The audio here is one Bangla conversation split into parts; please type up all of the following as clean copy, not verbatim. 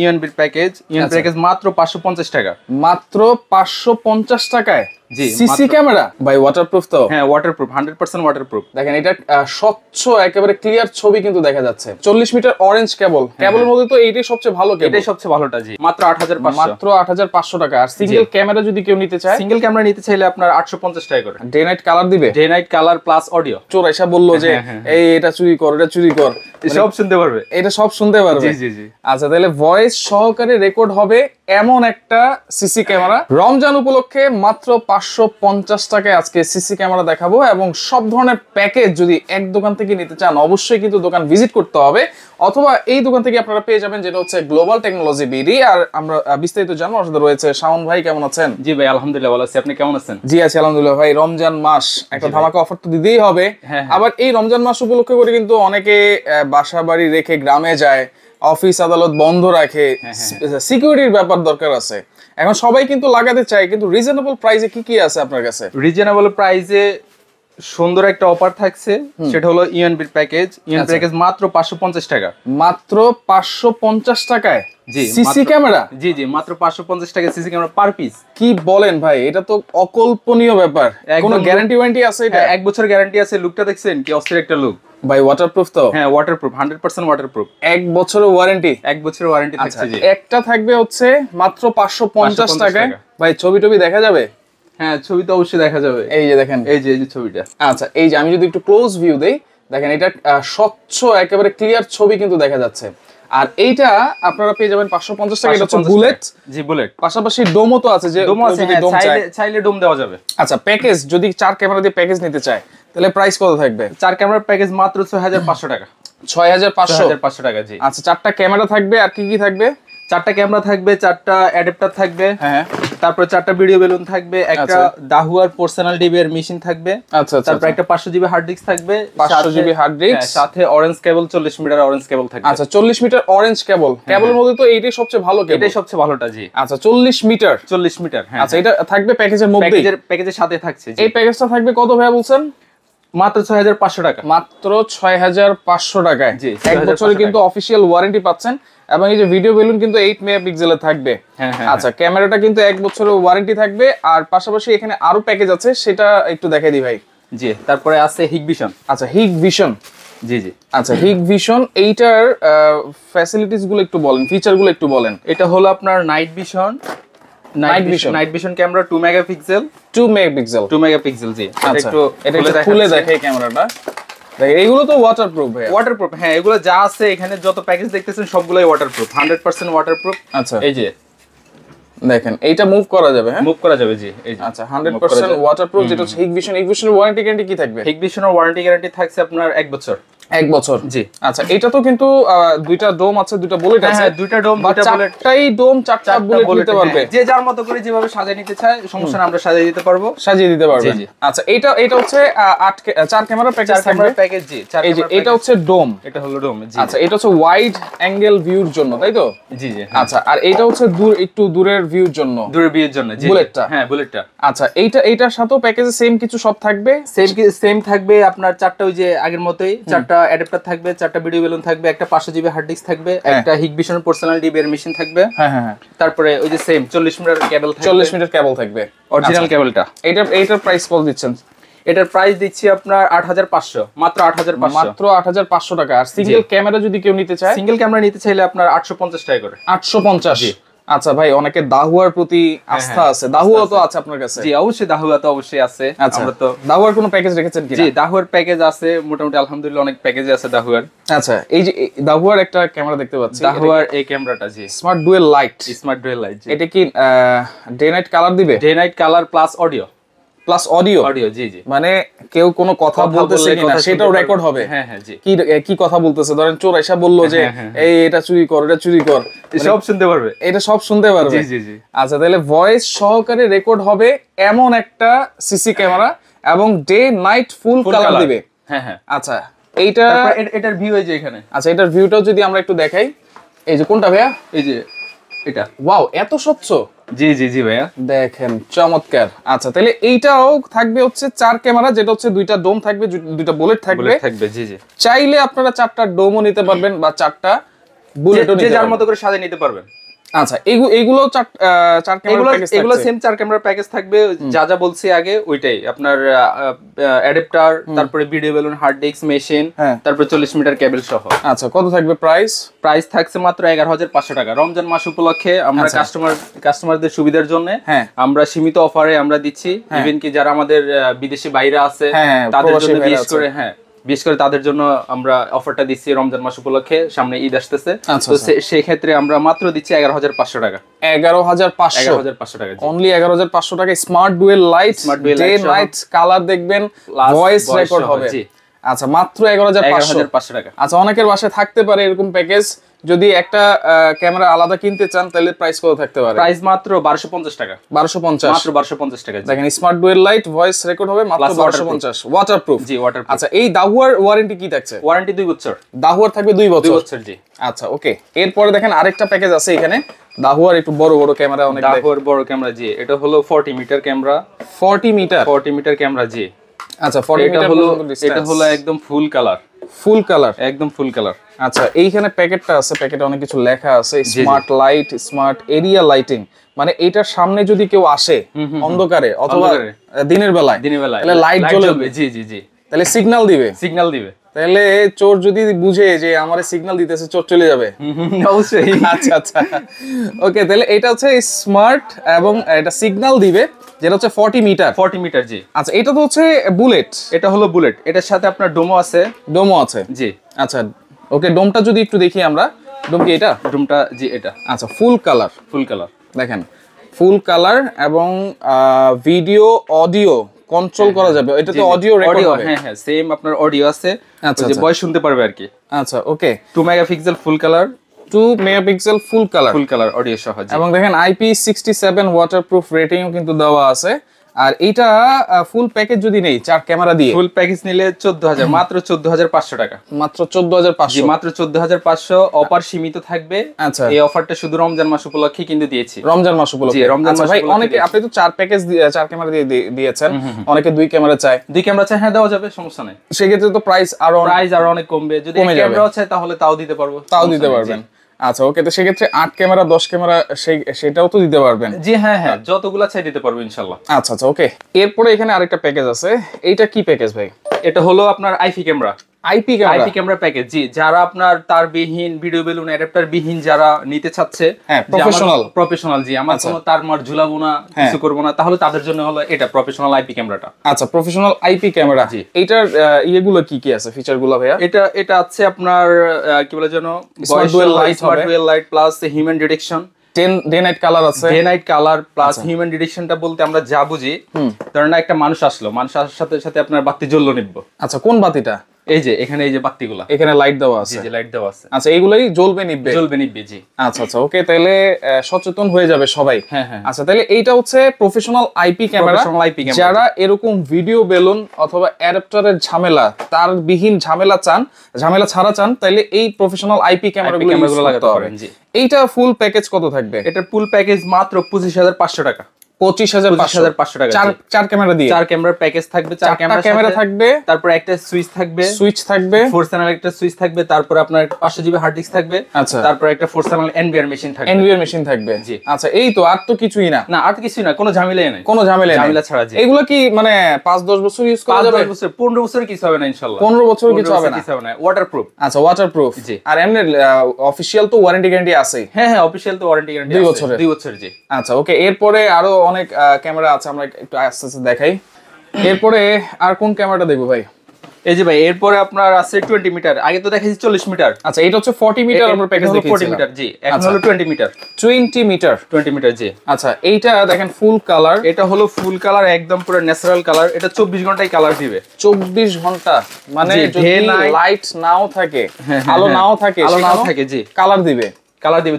ইউএনবির প্যাকেজ মাত্র 550 টাকা। মাত্র 550 টাকায় জি, সিসি ক্যামেরা ভাই ওয়াটারপ্রুফ তো? হ্যাঁ, ওয়াটারপ্রুফ, 100% ওয়াটারপ্রুফ। দেখেন এটা স্বচ্ছ একেবারে ক্লিয়ার ছবি কিন্তু দেখা যাচ্ছে। 40 মিটার অরেঞ্জ কেবল, কেবলের মধ্যে তো এইটাই সবচেয়ে ভালো কেবল, এটাই সবচেয়ে ভালোটা। জি, মাত্র 8500, মাত্র 8500 টাকা। আর সিঙ্গেল ক্যামেরা যদি কেউ নিতে চায়, সিঙ্গেল ক্যামেরা নিতে চাইলে আপনার 850 টাকা করে। ডে নাইট কালার দিবে, day night colour plus audio. চোর এসে বললো যে এই এটা চুরি কর, এটা চুরি কর, সব শুনতে পারবে, এটা সব শুনতে পারবে। জি জি জি। আচ্ছা, তাহলে ভয়েস সহকারে রেকর্ড হবে এমন একটা সিসি ক্যামেরা। রমজান উপলক্ষে মাত্র 550 টাকায় আজকে সিসি ক্যামেরা দেখাবো। এবং সব ধরনের প্যাকেজ যদি এক দোকান থেকে নিতে চান, অবশ্যই কিন্তু দোকান ভিজিট করতে হবে, অথবা এই দোকান থেকে আপনারা পেয়ে যাবেন, যেটা হচ্ছে গ্লোবাল টেকনোলজি বিডি। আর আমরা বিস্তারিত জানবো, আমাদের সাথে রয়েছে শাওন ভাই। কেমন আছেন? জি ভাই, আলহামদুলিল্লাহ ভালো আছি, আপনি কেমন আছেন? জি আছি আলহামদুলিল্লাহ ভাই। রমজান মাস, একটা ধামাকা অফার তো দিতেই হবে। আবার এই রমজান মাস উপলক্ষে করে কিন্তু অনেকে বাসা বাড়ি রেখে গ্রামে যায়, অফিস আদালত বন্ধ রাখে, সিকিউরিটির ব্যাপার দরকার আছে। এখন সবাই কিন্তু লাগাতে চায়, কিন্তু রিজনেবল প্রাইসে কি কি আছে আপনার কাছে? রিজনেবল প্রাইসে সুন্দর একটা অফার থাকছে, সেটা হলো ইউএনবির প্যাকেজ মাত্র 550 টাকা। মাত্র 550 টাকায় জি, সিসি ক্যামেরা। জি জি, মাত্র 550 টাকা সিসি ক্যামেরা পার পিস। কি বলেন ভাই, এটা তো অকল্পনীয় ব্যাপার। কোনো গ্যারান্টি ওয়ারেন্টি আছে এটা? 1 বছর গ্যারান্টি আছে। লুকটা দেখছেন কি অস্থির একটা লুক ভাই। ওয়াটারপ্রুফ তো? হ্যাঁ, ওয়াটারপ্রুফ, 100% ওয়াটারপ্রুফ। 1 বছরের ওয়ারেন্টি? 1 বছরের ওয়ারেন্টি থাকছে। জি, একটা থাকবে হচ্ছে মাত্র 550 টাকায়। ভাই ছবি টবি দেখা যাবে? হ্যাঁ, ছবি তো অবশ্যই দেখা যাবে। এই যে দেখেন, এই যে ছবিটা। আচ্ছা, এই যে আমি যদি একটু ক্লোজ ভিউ দেই, দেখেন এটা স্বচ্ছ একেবারে ক্লিয়ার ছবি কিন্তু দেখা যাচ্ছে। আর এইটা আপনারা পেয়ে যাবেন 550 টাকা। এটা হচ্ছে বুলেট। জি, বুলেট। পাশাপাশি ডোমও তো আছে, যে ডোম আছে, চাইলে ডোম দেওয়া যাবে। আচ্ছা, প্যাকেজ যদি 4 ক্যামেরা দিয়ে প্যাকেজ নিতে চায়, তাহলে প্রাইস কত থাকবে? 4 ক্যামেরার প্যাকেজ মাত্র 6500 টাকা। 6500 টাকা। জি। আচ্ছা, 4টা ক্যামেরা থাকবে, আর কি কি থাকবে? 4টা ক্যামেরা থাকবে, 4টা অ্যাডাপ্টার থাকবে, হ্যাঁ, তারপর 4টা ভিডিও বেলুন থাকবে, একটা দাহুয়ার পার্সোনাল ডিবি এর মেশিন থাকবে। আচ্ছা, তারপর একটা 500 জিবি হার্ড ডিস্ক থাকবে, 500 জিবি হার্ড ডিস্ক, সাথে অরেঞ্জ কেবল, 40 মিটার অরেঞ্জ কেবল থাকবে। আচ্ছা, 40 মিটার অরেঞ্জ কেবল, কেবলের মধ্যে তো এইটাই সবচেয়ে ভালো কেবল, এটাই সবচেয়ে ভালোটা। জি। আচ্ছা, 40 মিটার। হ্যাঁ। আচ্ছা, এটা থাকবে প্যাকেজের মধ্যে, প্যাকেজের সাথে থাকছে। এই প্যাকেজটা থাকবে কত ভাইয়া বলছেন? মাত্র 6500 টাকা। মাত্র 6500 টাকায়। জি, 1 বছরের কিন্তু অফিশিয়াল ওয়ারেন্টি পাচ্ছেন। এবং এই যে ভিডিও বেলুন কিন্তু 8 মেগাপিক্সেলের থাকবে। আচ্ছা, ক্যামেরাটা কিন্তু 1 বছরের ওয়ারেন্টি থাকবে। আর পাশাপাশি এখানে আরো প্যাকেজ আছে, সেটা একটু দেখাই দিই ভাই। জি, তারপরে আছে হিগভিশন। আচ্ছা, হিগভিশন। জি জি। আচ্ছা, হিগভিশন, এইটার ফ্যাসিলিটিস গুলো একটু বলেন, ফিচার গুলো একটু বলেন। এটা হলো আপনার night vision camera, 2 megapixel. 2 megapixel. জি। আচ্ছা, এটা একটু খুলে দেখাই ক্যামেরাটা। এইগুলো তো ওয়াটারপ্রুফ ভাই? ওয়াটারপ্রুফ, হ্যাঁ। এগুলো যা আছে এখানে, যত প্যাকেজ দেখতেছেন সবগুলোই ওয়াটারপ্রুফ, 100% ওয়াটারপ্রুফ। আচ্ছা, এই যে দেখেন, এইটা মুভ করা যাবে। হ্যাঁ, মুভ করা যাবে। জি, এই যে। আচ্ছা, 100% ওয়াটারপ্রুফ, যেটা হচ্ছে হিগভিশন। হিগভিশনের ওয়ারেন্টি গ্যারান্টি কি থাকবে? হিগভিশনের ওয়ারেন্টি গ্যারান্টি থাকছে আপনার 1 বছর। 1 বছর। জি। আচ্ছা, এটা তো কিন্তু 2টা ডোম আছে, 2টা বুলেট আছে। হ্যাঁ, 2টা ডোম, 2টা বুলেট। 4টাই ডোম, 4টা বুলেট নিতে পারবে। যে যার মতো করে যেভাবে সাজিয়ে নিতে চায়, সমস্যা না, আমরা সাজিয়ে দিতে পারবো, সাজিয়ে দিতে পারবে। আচ্ছা, এটা হচ্ছে 4 ক্যামেরা প্যাকেজ থাকবে। প্যাকেজ। জি, 4 এই যে এটা হচ্ছে ডোম, এটা হলো ডোম। জি। আচ্ছা, এটা হচ্ছে ওয়াইড অ্যাঙ্গেল ভিউর জন্য, তাই তো? জি জি। আচ্ছা, আর এটা হচ্ছে একটু দূরের ভিউর জন্য, দূরের ভিউর জন্য। জি, বুলেটটা। হ্যাঁ, বুলেটটা। আচ্ছা, এইটার সাথেও প্যাকেজে সেম কিছু সব থাকবে। সেম থাকবে আপনার 4টা, ওই যে আগের মতোই 4টা অ্যাডাপ্টার থাকবে, 4টা ভিডিও বেলুন থাকবে, একটা 500 জিবি হার্ড ডিস্ক থাকবে, একটা হিগভিশন পার্সোনাল ডিবি এর মেশিন থাকবে। হ্যাঁ। তারপরে ওই যে সেম 40 মিটার কেবল থাকবে। 40 মিটার কেবল থাকবে, অরিজিনাল কেবলটা। এইটার প্রাইস কত দিচ্ছেন? এটার প্রাইস দিচ্ছি আপনার 8500, মাত্র 8500। মাত্র 8500 টাকা। আর সিঙ্গেল ক্যামেরা যদি কেউ নিতে চায়, সিঙ্গেল ক্যামেরা নিতে চাইলে আপনার 850 টাকা করে। 850। আচ্ছা ভাই, অনেকে দাহুয়ার প্রতি আস্থা আছে, দাহুয়া তো আছে আপনার কাছে? জি, অবশ্যই দাহুয়া তো অবশ্যই আছে। আমরা তো দাহুয়ার কোনো প্যাকেজ রেখেছেন কি? জি, দাহুয়ার প্যাকেজ আছে মোটামুটি, আলহামদুলিল্লাহ অনেক প্যাকেজ আছে দাহুয়ার। আচ্ছা, এই যে দাহুয়ার একটা ক্যামেরা দেখতে পাচ্ছি, দাহুয়ার এই ক্যামেরাটা। জি, স্মার্ট ডুয়েল লাইট। এটা কি ডে নাইট কালার দিবে? Day night colour plus audio. জি জি। মানে কেউ কোনো কথা বলতেছে কিনা সেটাও রেকর্ড হবে। হ্যাঁ, জি। কি কথা বলতেছে, ধরেন চোর এসে বললো যে এই এটা চুরি কর, এটা চুরি কর, সব শুনতে পারবে, এটা সব শুনতে পারবে। জি জি। আচ্ছা, তাহলে ভয়েস সহকারে রেকর্ড হবে এমন একটা সিসি ক্যামেরা, এবং ডে নাইট ফুল কালার দিবে। হ্যাঁ। আচ্ছা, এটার ভিউ এই যে এখানে। আচ্ছা, এটার ভিউটাও যদি আমরা একটু দেখাই। এই যে কোনটা ভাইয়া? এই যে এটা। ওয়াও, এত স্বচ্ছ। জি জি জি ভাইয়া, দেখেন, চমৎকার। আচ্ছা, তাহলে এইটাও থাকবে হচ্ছে 4 ক্যামেরা, যেটা হচ্ছে 2টা ডোম থাকবে, 2টা বুলেট থাকবে। জি জি। চাইলে আপনারা 4টা ডোমও নিতে পারবেন, বা 4টা বুলেটও যে যার মতো করে সাজিয়ে নিতে পারবেন। আচ্ছা, এইগুলো চার ক্যামেরা প্যাকেজ থাকবে? এগুলো সেম 4 ক্যামেরা প্যাকেজ থাকবে, যা যা বলছি আগে ওইটাই। আপনার অ্যাডাপ্টার, তারপরে video balun, hard disk, machine, তারপরে 40 মিটার কেবল সহ। আচ্ছা, কত থাকবে প্রাইস? প্রাইস থাকছে মাত্র 11,500 টাকা। রমজান মাস উপলক্ষে আমরা কাস্টমারদের সুবিধার জন্য আমরা সীমিত অফারে আমরা দিচ্ছি। ইভেন কি যারা আমাদের বিদেশি বাইরে আছে তাদের জন্য বিশেষ করে তাদের জন্য আমরা অফারটা দিচ্ছি রমজান মাস উপলক্ষে, সামনে ঈদ আসতেছে। তো সেই ক্ষেত্রে আমরা মাত্র দিচ্ছি 11,500 টাকা। 11,500 টাকা, অনলি 11,500 টাকা। Smart dual light, day night colour দেখবেন, ভয়েস রেকর্ড হবে। আচ্ছা, মাত্র 11,500 টাকা। আচ্ছা, অনেকের বাসায় থাকতে পারে এরকম প্যাকেজ, যদি একটা ক্যামেরা আলাদা কিনতে চান তাহলে প্রাইস কত থাকতে পারে? প্রাইস মাত্র 1250 টাকা। 1250, মাত্র 1250 টাকা। দেখেন smart dual light, voice record হবে, মাত্র 1250। ওয়াটারপ্রুফ? জি, ওয়াটারপ্রুফ। আচ্ছা, এই দাহুয়ার ওয়ারেন্টি কি থাকছে? ওয়ারেন্টি 2 বছর। দাহুয়ার থাকবে 2 বছর? 2 বছর, জি। আচ্ছা, ওকে। এরপরে দেখেন আরেকটা প্যাকেজ আছে এখানে, দাহুয়ার একটু বড় বড় ক্যামেরা, অনেক দাহুয়ার বড় ক্যামেরা, জি। এটা হলো 40 metre camera. 40 metre? 40 metre camera, জি। আচ্ছা, 40 মিটার এটা হলো একদম ফুল কালার। ফুল কালার, একদম ফুল কালার। আচ্ছা, এইখানে প্যাকেটটা আছে, প্যাকেটে অনেক কিছু লেখা আছে, smart light, smart area lighting. মানে এটার সামনে যদি কেউ আসে অন্ধকারে অথবা দিনের বেলায় তাহলে লাইট জ্বলবে। জি জি জি। তাহলে সিগন্যাল দিবে। তাহলে চোর যদি বুঝে যে আমারে সিগন্যাল দিতেছে, চোর চলে যাবে অবশ্যই। আচ্ছা আচ্ছা, ওকে। তাহলে এটা হচ্ছে স্মার্ট এবং এটা সিগন্যাল দিবে, যেটা হচ্ছে 40 মিটার। 40 মিটার, জি। আচ্ছা, এটা তো হচ্ছে বুলেট। এটা হলো বুলেট, এটার সাথে আপনার ডোমো আছে। ডোমো আছে, জি। আচ্ছা, ওকে। ডোমটা যদি একটু দেখি আমরা, ডোম কি এটা? ডোমটা, জি, এটা। আচ্ছা, ফুল কালার। ফুল কালার, দেখেন ফুল কালার, এবং ভিডিও অডিও কন্ট্রোল করা যাবে। এটা তো অডিও রেকর্ড হবে? হ্যাঁ, সেম আপনার অডিও আছে, যে ভয়েস শুনতে পারবে আর কি। আচ্ছা, ওকে। 2 megapixel full colour. 2 megapixel full colour audio সহ। এবং দেখেন IP67 ওয়াটারপ্রুফ রেটিংও কিন্তু দেওয়া আছে। আর এইটা ফুল প্যাকেজ যদি নেই 4 ক্যামেরা দিয়ে, ফুল প্যাকেজ নিলে 14,000, মাত্র 14,500 টাকা। মাত্র 14,500? জি, মাত্র 14,500। অফার সীমিত থাকবে। আচ্ছা, এই অফারটা শুধু রমজান মাস উপলক্ষে কিন্তু দিয়েছি। রমজান মাস উপলক্ষে? জি, রমজান মাস। ভাই, অনেকে আপনি তো 4 প্যাকেজ 4 ক্যামেরা দিয়ে দিয়েছেন, অনেকে 2 ক্যামেরা চায়। 2 ক্যামেরা চায়, হ্যাঁ, দেওয়া যাবে, সমস্যা নাই। সেক্ষেত্রে তো প্রাইস আরো অনেক কমবে। যদি এক ক্যামেরা চায় তাহলে তাও দিতে পারবেন। আচ্ছা, ওকে। তো সেক্ষেত্রে 8 ক্যামেরা 10 ক্যামেরা সেটাও তো দিতে পারবেন? জি, হ্যাঁ, যতগুলা চাই দিতে পারবো ইনশাআল্লাহ। আচ্ছা আচ্ছা, ওকে। এরপরে এখানে আরেকটা প্যাকেজ আছে, এইটা কি প্যাকেজ ভাই? এটা হলো আপনার IP camera. IP camera package, জি। যারা আপনার তারবিহীন, ভিডিও বেলুন, অ্যাডাপ্টার বিহীন যারা নিতে চাচ্ছে, প্রফেশনাল, জি, আমার কোনো তার ঝুলাবো না, কিছু করবো না, তাহলে তাদের জন্য হলো এটা প্রফেশনাল আইপি ক্যামেরাটা। আচ্ছা, প্রফেশনাল আইপি ক্যামেরা, জি। এইটার ইয়েগুলো কি আছে, ফিচারগুলো ভাইয়া? এটা আছে আপনার কি বলে যেন, smart dual light plus human detection. Day night colour আছে। Day night colour plus human ডিটেকশনটা বলতে আমরা যা বুঝি, ধরেন একটা মানুষ আসার সাথে সাথে আপনার বাতি জ্বললো নিবো। আচ্ছা, কোন বাতিটা? এই যে এখানে, এই যে বাতিগুলা, এখানে লাইট দেওয়া আছে। জি, লাইট দেওয়া আছে। আচ্ছা, এইগুলাই জ্বলবে নিববে, জি। আচ্ছা আচ্ছা, ওকে। তাহলে সচেতন হয়ে যাবে সবাই। হ্যাঁ। আচ্ছা, তাহলে এইটা হচ্ছে প্রফেশনাল আইপি ক্যামেরা। যারা এরকম ভিডিও বেলুন অথবা অ্যাডাপ্টারের তার বিহীন ঝামেলা ছাড়া চান, তাহলে এই প্রফেশনাল আইপি ক্যামেরাগুলো লাগাতে পারেন, জি। এইটা ফুল প্যাকেজ কত থাকবে? এটা ফুল প্যাকেজ মাত্র 25,500 টাকা। 25,500 টাকা, 4 ক্যামেরা দিয়ে। 4 ক্যামেরার প্যাকেজ থাকবে, 4 ক্যামেরা থাকবে, তারপর একটা সুইচ থাকবে, 4 চ্যানেল একটা সুইচ থাকবে, তারপর আপনার 500 জিবি হার্ড ডিস্ক থাকবে। আচ্ছা, তারপর একটা 4 চ্যানেল এনভিআর মেশিন থাকবে, জি। আচ্ছা, এই তো, আর তো কিছুই না? না, আর কিছুই না, কোনো ঝামেলাই নাই, ঝামেলা ছাড়া, জি। এগুলো কি মানে 5-10 বছর ইউজ করা যাবে? 5-10 বছর, 15 বছর কিছু হবে না ইনশাআল্লাহ। 15 বছর কিছু হবে না, ওয়াটারপ্রুফ। আচ্ছা, ওয়াটারপ্রুফ, জি। আর এমনি অফিশিয়াল তো ওয়ারেন্টি গ্যারান্টি আছে? হ্যাঁ, অফিশিয়াল তো ওয়ারেন্টি গ্যারান্টি আছে 2 বছর, জি। আচ্ছা, ওকে। এরপরে আরো অনেক ক্যামেরা আছে, আমরা একটু আস্তে আস্তে দেখাই। এরপরে আর কোন ক্যামেরাটা দেখবো ভাই? এই যে ভাই, এরপরে আপনার আছে 20 মিটার। আগে তো দেখাইছি 40 মিটার। আচ্ছা, এটা হচ্ছে 40 মিটার আমরা প্যাকেজ দেখিয়েছিলাম। 40 মিটার, জি। এখন হলো 20 মিটার। 20 মিটার, জি। আচ্ছা, এইটা দেখেন ফুল কালার। এটা হলো ফুল কালার, একদম পুরো ন্যাচারাল কালার। এটা 24 ঘন্টায় কালার দিবে। 24 ঘন্টা মানে যদি লাইট নাও থাকে, আলো নাও থাকে, জি, কালার দিবে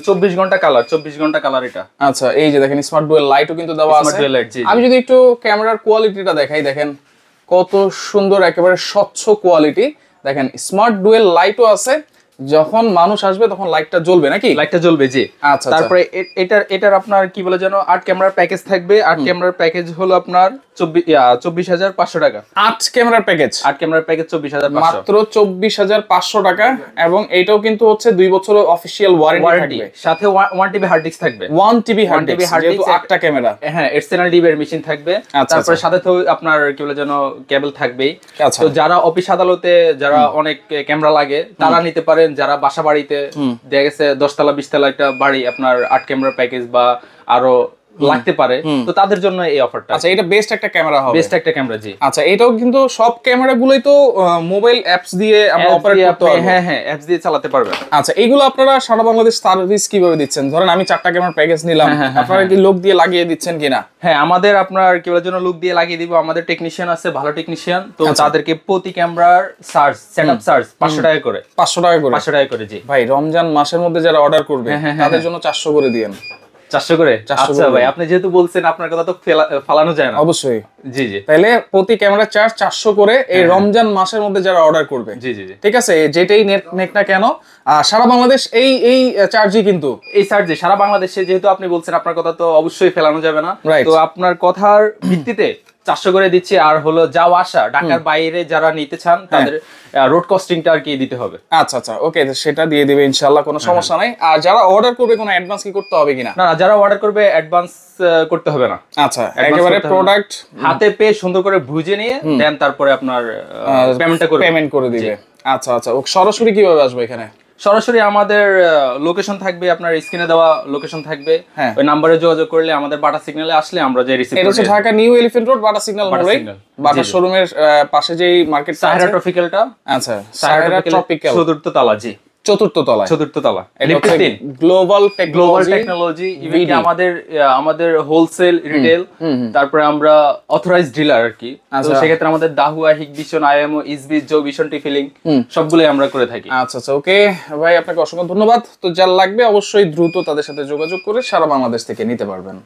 24 ঘন্টা কালার এটা। আচ্ছা, এই যে দেখেন স্মার্ট ডুয়েল লাইটও কিন্তু দেওয়া আছে। আমি যদি একটু ক্যামেরার কোয়ালিটিটা দেখাই, দেখেন কত সুন্দর, একেবারে স্বচ্ছ কোয়ালিটি। দেখেন স্মার্ট ডুয়েল লাইটও আছে, যখন মানুষ আসবে তখন লাইটটা জ্বলবে নাকি? লাইটটা জ্বলবে, জি। আচ্ছা, তারপরে এটার আপনার কি বলে যেন 8 ক্যামেরার প্যাকেজ থাকবে। 8 ক্যামেরার প্যাকেজ হলো আপনার 24,500 টাকা। 8 ক্যামেরার প্যাকেজ, 8 ক্যামেরার প্যাকেজ 24,500, মাত্র 24,500 টাকা। এবং এইটাও কিন্তু হচ্ছে 2 বছরের অফিশিয়াল ওয়ারেন্টি থাকবে, সাথে 1 টিবি হার্ড ডিস্ক থাকবে। 1 টিবি হার্ড ডিস্ক, যেহেতু 8টা ক্যামেরা। হ্যাঁ, এক্সটার্নাল ডিবের মেশিন থাকবে। তারপরে সাথে তো আপনার কি বলে যেন কেবল থাকবেই। তো যারা অফিস আদালতে যারা অনেক ক্যামেরা লাগে তারা নিতে পারেন। যারা বাসা বাড়িতে দেখা গেছে 10 তলা 20 তলা একটা বাড়ি, আপনার 8 ক্যামেরা প্যাকেজ বা আরো লাগতে পারে, তো তাদের জন্য এই অফারটা। আচ্ছা, এটা বেস্ট একটা ক্যামেরা হবে, বেস্ট একটা ক্যামেরা। জি, আচ্ছা, এটাও কিন্তু সব ক্যামেরাগুলোই তো মোবাইল অ্যাপস দিয়ে আমরা অপারেট করতে পারবো। হ্যাঁ হ্যাঁ, অ্যাপস দিয়ে চালাতে পারবেন। আচ্ছা, এগুলো আপনারা সারা বাংলাদেশ সার্ভিস কিভাবে দিচ্ছেন? ধরেন আমি 4টা ক্যামেরা প্যাকেজ নিলাম, আপনারা কি লোক দিয়ে লাগিয়ে দিচ্ছেন কিনা? হ্যাঁ, আমাদের আপনার কি বলার জন্য লোক দিয়ে লাগিয়ে দিব। আমাদের টেকনিশিয়ান আছে, ভালো টেকনিশিয়ান। তো তাদেরকে প্রতি ক্যামেরার চার্জ, সেটআপ চার্জ 500 টাকা করে। 500 টাকা করে? 500 টাকা করে। জি ভাই, রমজান মাসের মধ্যে যারা অর্ডার করবে তাদের জন্য 400 করে দিয়েন। 400 করে? আচ্ছা ভাই, আপনি যেহেতু বলছেন, আপনার কথা তো ফালানো যায় না। অবশ্যই। জি জি, তাহলে প্রতি ক্যামেরা চার্জ 400 করে এই রমজান মাসের মধ্যে যারা অর্ডার করবে। জি জি জি, ঠিক আছে, যেটাই নেক না কেন সারা বাংলাদেশ এই চার্জই, কিন্তু এই চার্জে সারা বাংলাদেশে, যেহেতু আপনি বলছেন, আপনার কথা তো অবশ্যই ফেলানো যাবে না। তো আপনার কথার ভিত্তিতে 400 করে দিচ্ছি। আর হলো যাওয়া আসা, ঢাকার বাইরে যারা নিতে চান তাদের রোড কস্টিংটা আর কি দিতে হবে। আচ্ছা আচ্ছা, ওকে, সেটা দিয়ে দিবে ইনশাআল্লাহ, কোনো সমস্যা নাই। আর যারা অর্ডার করবে কোনো অ্যাডভান্স কি করতে হবে কিনা? না, যারা অর্ডার করবে অ্যাডভান্স করতে হবে না। আচ্ছা, একেবারে প্রোডাক্ট হাতে পেয়ে সুন্দর করে বুঝে নিয়ে দেন তারপরে আপনার পেমেন্ট করে দিবে। আচ্ছা আচ্ছা, ও সরাসরি কিভাবে আসবে এখানে? সরাসরি আমাদের লোকেশন থাকবে, আপনার স্ক্রিনে দেওয়া লোকেশন থাকবে, ওই নম্বরে যোগাযোগ করলে আমাদের বাটা সিগন্যালে আসলে আমরা যে রিসিভ এটা হচ্ছে ঢাকা নিউ এলিফ্যান্ট রোড বাটা সিগন্যাল মোড়ে, বাটা শোরুমের পাশে যেই মার্কেট সাহেরা ট্রপিক্যালটা। আচ্ছা, সাহেরা ট্রপিক্যাল, চতুর্থ তলা। জি, চতুর্থ তলা। এটা হচ্ছে গ্লোবাল টেকনোলজি। ইভেন আমাদের হোলসেল রিটেল, তারপরে আমরা অথরাইজড ডিলার আর কি। তো সেক্ষেত্রে আমাদের দাহুয়া, হিগবিশন, আইএমও, ইসবি, জো ভিশন, টিফিলিং সবগুলোই আমরা করে থাকি। আচ্ছা আচ্ছা, ওকে ভাই, আপনাকে অসংখ্য ধন্যবাদ। তো যার লাগবে অবশ্যই দ্রুত তাদের সাথে যোগাযোগ করে সারা বাংলাদেশ থেকে নিতে পারবেন।